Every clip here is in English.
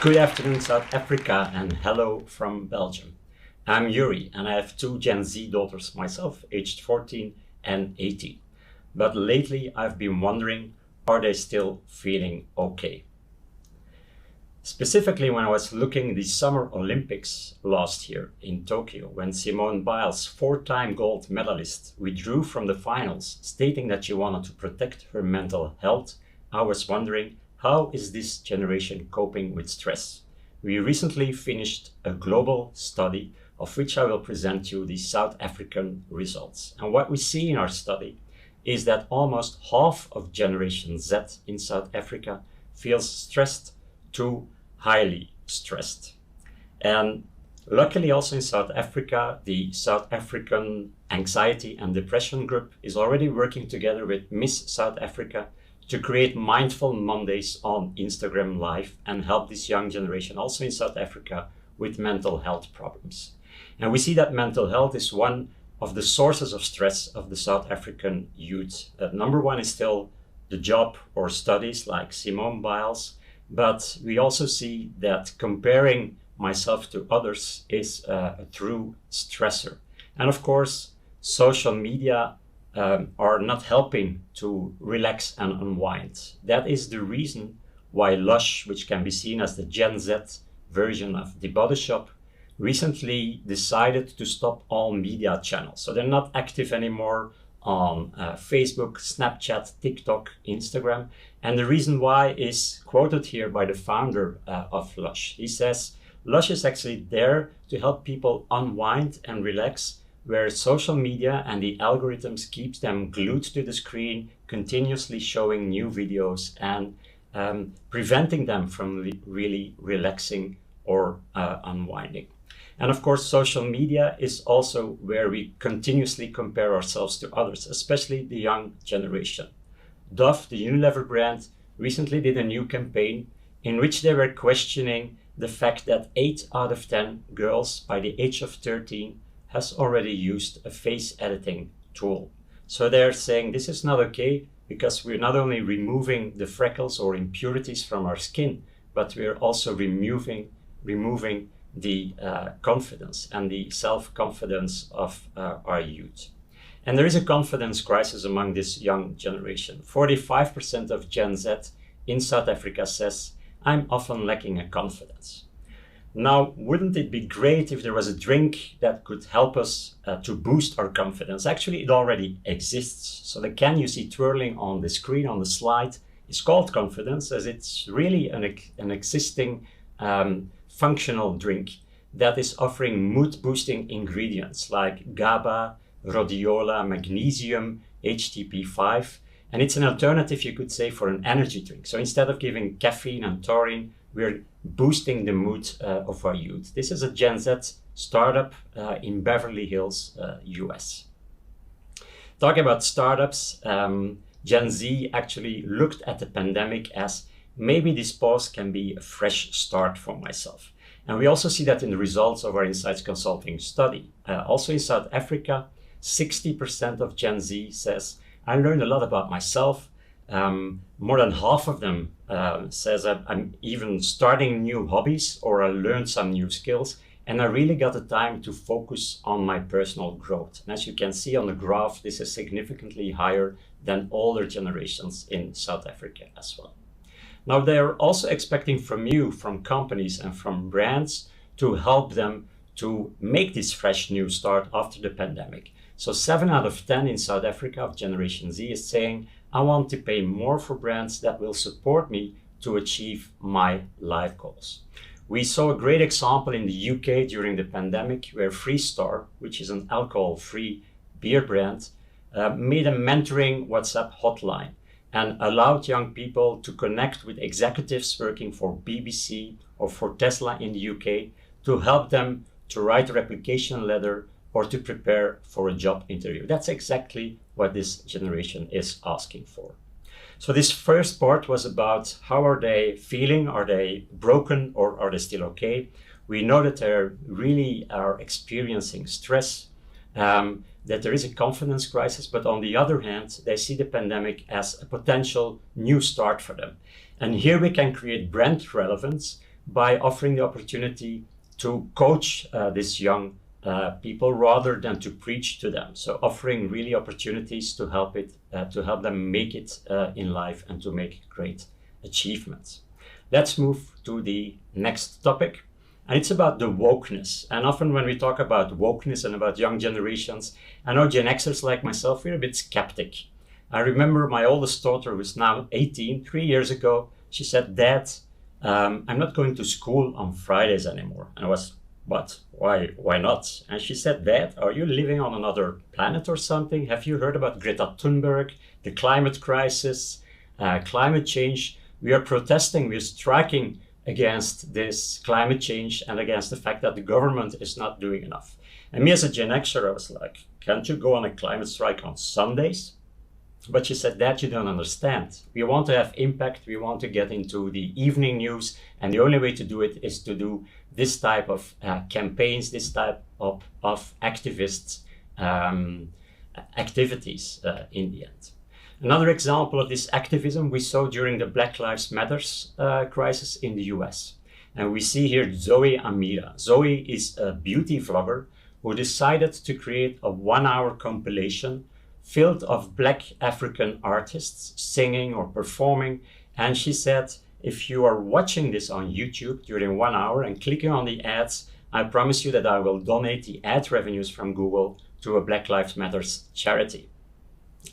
Good afternoon, South Africa, and hello from Belgium. I'm Joeri, and I have two Gen Z daughters myself, aged 14 and 18. But lately I've been wondering, are they still feeling okay? Specifically, when I was looking at the Summer Olympics last year in Tokyo, when Simone Biles, four-time gold medalist, withdrew from the finals, stating that she wanted to protect her mental health, I was wondering, how is this generation coping with stress? We recently finished a global study of which I will present you the South African results. And what we see in our study is that almost half of Generation Z in South Africa feels stressed to highly stressed. And luckily also in South Africa, the South African Anxiety and Depression Group is already working together with Miss South Africa to create Mindful Mondays on Instagram Live and help this young generation also in South Africa with mental health problems. And we see that mental health is one of the sources of stress of the South African youth. Number one is still the job or studies like Simone Biles, but we also see that comparing myself to others is a true stressor. And of course, social media are not helping to relax and unwind. That is the reason why Lush, which can be seen as the Gen Z version of The Body Shop, recently decided to stop all media channels. So they're not active anymore on Facebook, Snapchat, TikTok, Instagram. And the reason why is quoted here by the founder of Lush. He says, Lush is actually there to help people unwind and relax, where social media and the algorithms keeps them glued to the screen, continuously showing new videos and preventing them from really relaxing or unwinding. And of course, social media is also where we continuously compare ourselves to others, especially the young generation. Dove, the Unilever brand, recently did a new campaign in which they were questioning the fact that 8 out of 10 girls by the age of 13 has already used a face editing tool. So they're saying this is not okay because we're not only removing the freckles or impurities from our skin, but we're also removing the confidence and the self-confidence of our youth. And there is a confidence crisis among this young generation. 45% of Gen Z in South Africa says, I'm often lacking a confidence. Now, wouldn't it be great if there was a drink that could help us to boost our confidence? Actually, it already exists. So the can you see twirling on the screen, on the slide, is called Confidence, as it's really an existing functional drink that is offering mood-boosting ingredients like GABA, rhodiola, magnesium, HTP5. And it's an alternative, you could say, for an energy drink. So instead of giving caffeine and taurine, we're boosting the mood of our youth. This is a Gen Z startup in Beverly Hills, US. Talking about startups, Gen Z actually looked at the pandemic as maybe this pause can be a fresh start for myself. And we also see that in the results of our InSites consulting study. Also in South Africa, 60% of Gen Z says, I learned a lot about myself. More than half of them says I'm even starting new hobbies or I learned some new skills and I really got the time to focus on my personal growth. And as you can see on the graph, this is significantly higher than older generations in South Africa as well. Now they're also expecting from you, from companies and from brands to help them to make this fresh new start after the pandemic. So 7 out of 10 in South Africa of Generation Z is saying, I want to pay more for brands that will support me to achieve my life goals. We saw a great example in the UK during the pandemic where Freestar, which is an alcohol-free beer brand, made a mentoring WhatsApp hotline and allowed young people to connect with executives working for BBC or for Tesla in the UK to help them to write a replication letter or to prepare for a job interview. That's exactly what this generation is asking for. So this first part was about how are they feeling? Are they broken or are they still okay? We know that they really are experiencing stress, that there is a confidence crisis, but on the other hand, they see the pandemic as a potential new start for them. And here we can create brand relevance by offering the opportunity to coach these young people rather than to preach to them. So offering really opportunities to help them make it in life and to make great achievements. Let's move to the next topic. And it's about the wokeness. And often when we talk about wokeness and about young generations, I know Gen Xers like myself, we're a bit skeptic. I remember my oldest daughter, who's now 18, 3 years ago, she said, "Dad, I'm not going to school on Fridays anymore." And I was, "What? Why not?" And she said, "Dad, are you living on another planet or something? Have you heard about Greta Thunberg, the climate crisis, climate change? We are protesting, we're striking against this climate change and against the fact that the government is not doing enough." And me as a Gen Xer, I was like, "Can't you go on a climate strike on Sundays?" But she said, "That you don't understand. We want to have impact. We want to get into the evening news. And the only way to do it is to do this type of campaigns, this type of activists activities in the end." Another example of this activism we saw during the Black Lives Matter crisis in the US. And we see here Zoe Amira. Zoe is a beauty vlogger who decided to create a 1-hour compilation filled of Black African artists singing or performing. And she said, "If you are watching this on YouTube during 1 hour and clicking on the ads, I promise you that I will donate the ad revenues from Google to a Black Lives Matter charity."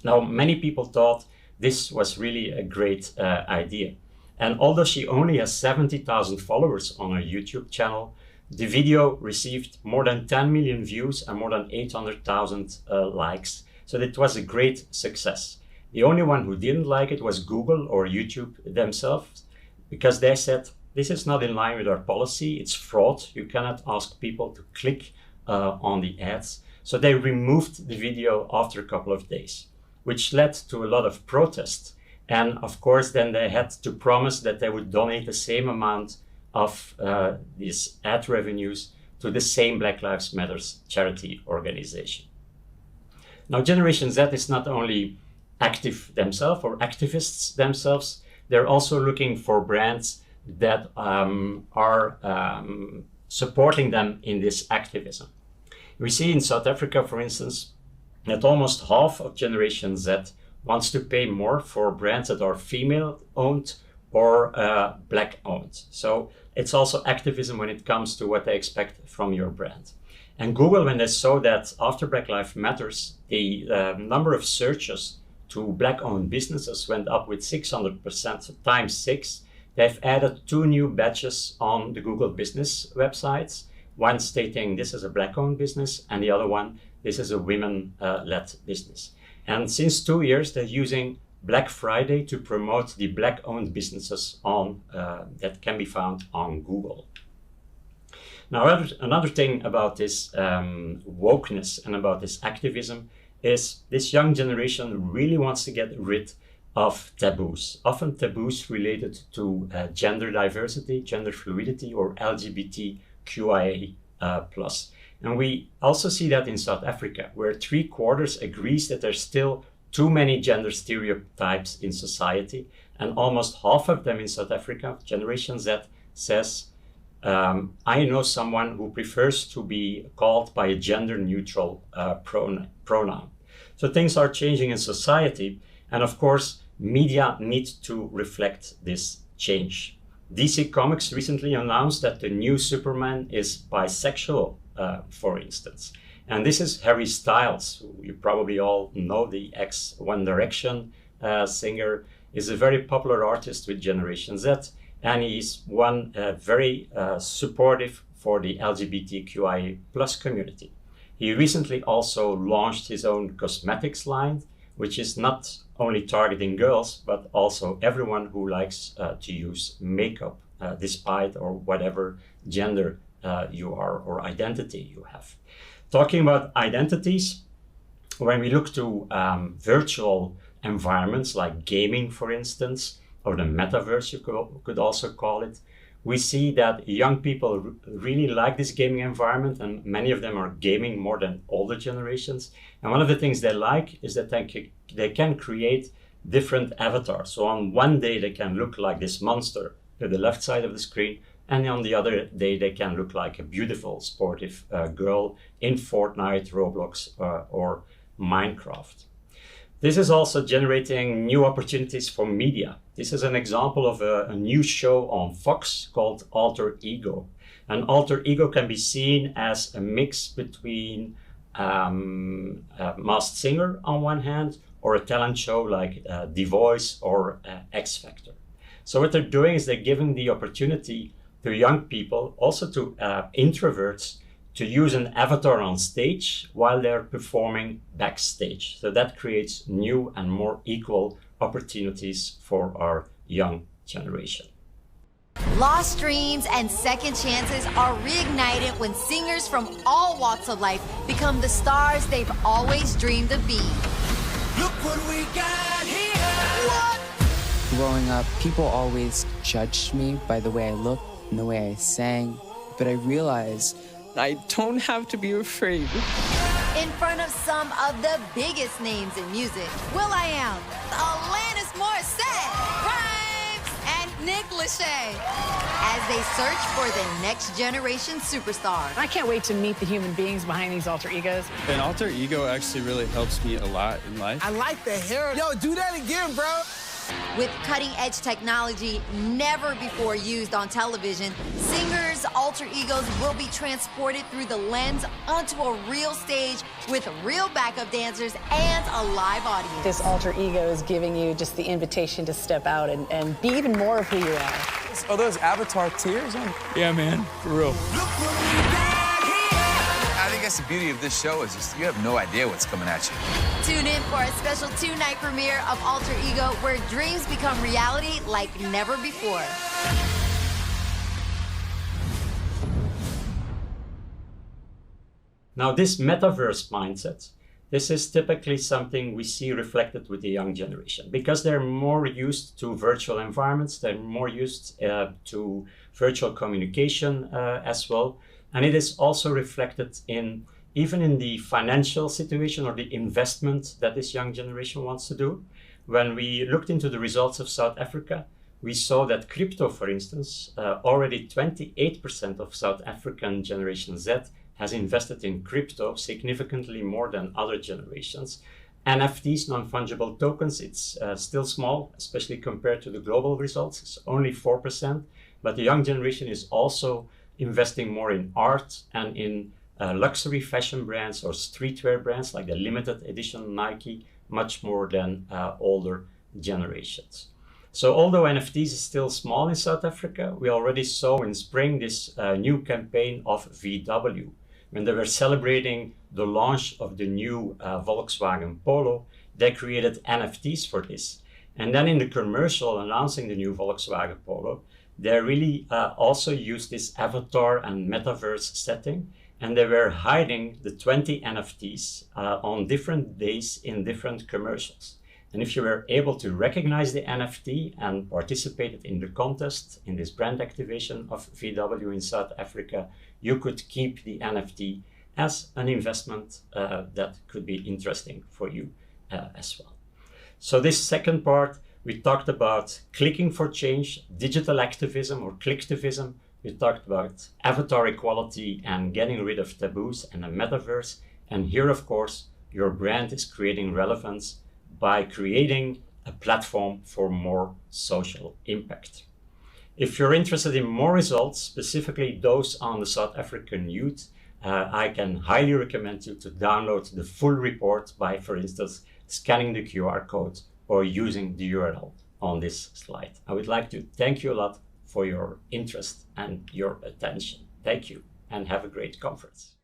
Now, many people thought this was really a great idea. And although she only has 70,000 followers on her YouTube channel, the video received more than 10 million views and more than 800,000 likes. So it was a great success. The only one who didn't like it was Google or YouTube themselves, because they said, "This is not in line with our policy, it's fraud. You cannot ask people to click on the ads." So they removed the video after a couple of days, which led to a lot of protest. And of course, then they had to promise that they would donate the same amount of these ad revenues to the same Black Lives Matter charity organization. Now, Generation Z is not only active themselves or activists themselves, they're also looking for brands that are supporting them in this activism. We see in South Africa, for instance, that almost half of Generation Z wants to pay more for brands that are female-owned or Black-owned. So it's also activism when it comes to what they expect from your brand. And Google, when they saw that after Black Lives Matter, the number of searches to Black-owned businesses went up with 600%, so times 6, they've added 2 new badges on the Google business websites, one stating this is a Black-owned business, and the other one, this is a women-led business. And since 2 years, they're using Black Friday to promote the Black-owned businesses on that can be found on Google. Now, another thing about this wokeness and about this activism is this young generation really wants to get rid of taboos, often taboos related to gender diversity, gender fluidity, or LGBTQIA+. And we also see that in South Africa, where 3/4 agrees that there's still too many gender stereotypes in society. And almost half of them in South Africa, Generation Z, says, "I know someone who prefers to be called by a gender-neutral pronoun." So things are changing in society. And of course, media need to reflect this change. DC Comics recently announced that the new Superman is bisexual, for instance. And this is Harry Styles, who you probably all know, the ex-One Direction singer, is a very popular artist with Generation Z. And he's one very supportive for the LGBTQIA+ community. He recently also launched his own cosmetics line, which is not only targeting girls, but also everyone who likes to use makeup, despite or whatever gender you are or identity you have. Talking about identities, when we look to virtual environments like gaming, for instance, or the Metaverse, you could also call it, we see that young people really like this gaming environment, and many of them are gaming more than older generations. And one of the things they like is that they can create different avatars. So on one day they can look like this monster to the left side of the screen, and on the other day they can look like a beautiful sportive girl in Fortnite, Roblox, or Minecraft. This is also generating new opportunities for media. This is an example of a new show on Fox called Alter Ego. An alter ego can be seen as a mix between a Masked Singer on one hand, or a talent show like The Voice or X Factor. So what they're doing is they're giving the opportunity to young people, also to introverts, to use an avatar on stage while they're performing backstage. So that creates new and more equal opportunities for our young generation. Lost dreams and second chances are reignited when singers from all walks of life become the stars they've always dreamed of being. Look what we got here! What? Growing up, people always judged me by the way I looked and the way I sang, but I realized I don't have to be afraid. In front of some of the biggest names in music, will.i.am, Alanis Morissette, Rhymes, and Nick Lachey, as they search for the next generation superstar. I can't wait to meet the human beings behind these alter egos. An alter ego actually really helps me a lot in life. I like the hair. Yo, do that again, bro. With cutting-edge technology never before used on television, singers' alter egos will be transported through the lens onto a real stage with real backup dancers and a live audience. This alter ego is giving you just the invitation to step out and be even more of who you are. Oh, those avatar tears? Yeah, man, for real. I think that's the beauty of this show is just you have no idea what's coming at you. Tune in for a special 2-night premiere of Alter Ego where dreams become reality like never before. Now, this metaverse mindset, this is typically something we see reflected with the young generation because they're more used to virtual environments, they're more used to virtual communication as well. And it is also reflected even in the financial situation or the investment that this young generation wants to do. When we looked into the results of South Africa, we saw that crypto, for instance, already 28% of South African Generation Z has invested in crypto, significantly more than other generations. NFTs, non-fungible tokens, it's still small, especially compared to the global results. It's only 4%, but the young generation is also investing more in art and in luxury fashion brands or streetwear brands like the limited edition Nike, much more than older generations. So although NFTs is still small in South Africa, we already saw in spring this new campaign of VW. When they were celebrating the launch of the new Volkswagen Polo, they created NFTs for this. And then in the commercial announcing the new Volkswagen Polo, they really also used this avatar and metaverse setting, and they were hiding the 20 NFTs on different days in different commercials. And if you were able to recognize the NFT and participated in the contest, in this brand activation of VW in South Africa, you could keep the NFT as an investment that could be interesting for you as well. So this second part, we talked about clicking for change, digital activism or Clicktivism. We talked about avatar equality and getting rid of taboos and a metaverse. And here, of course, your brand is creating relevance by creating a platform for more social impact. If you're interested in more results, specifically those on the South African youth, I can highly recommend you to download the full report by, for instance, scanning the QR code or using the URL on this slide. I would like to thank you a lot for your interest and your attention. Thank you and have a great conference.